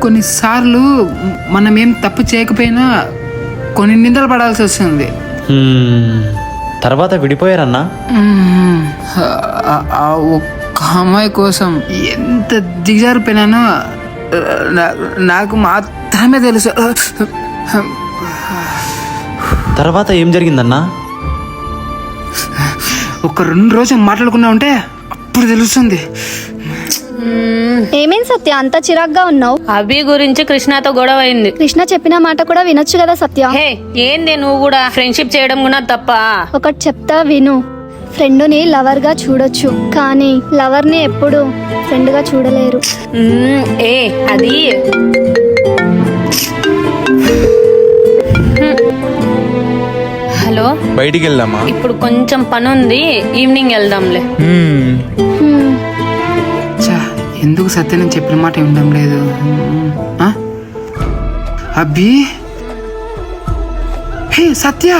కొన్నిసార్లు మనం ఏం తప్పు చేయకపోయినా కొన్ని నిందలు పడాల్సి వస్తుంది. తర్వాత విడిపోయారన్నా? ఆ ఒక్క అమ్మాయి కోసం ఎంత దిగజారిపోయినానో నాకు మాత్రమే తెలుసు. తర్వాత ఏం జరిగిందన్నా? ఒక 2 రోజులు మాట్లాడుకున్నా ఉంటే అప్పుడు తెలుస్తుంది. ఏమేం సత్య అంత చిరాగ్గా ఉన్నావు? అభి గురించి కృష్ణతో గొడవ అయింది. కృష్ణ చెప్పిన మాట కూడా వినొచ్చు కదా సత్య. హే ఏంది నువ్వు కూడా ఫ్రెండ్షిప్ చేయడం కూడా తప్ప? ఒకటి చెప్తా విను. ఫ్రెండ్ని లవర్ గా చూడొచ్చు, కానీ లవర్ ని ఎప్పుడు ఫ్రెండ్ గా చూడలేరు. ఏ అది హలో, బయటికి వెళ్దామా? ఇప్పుడు కొంచెం పని ఉంది, ఈవినింగ్ వెళ్దాంలే. ఎందుకు సత్య నేను చెప్పిన మాట ఉండడం లేదు? అబ్బి, హే సత్య,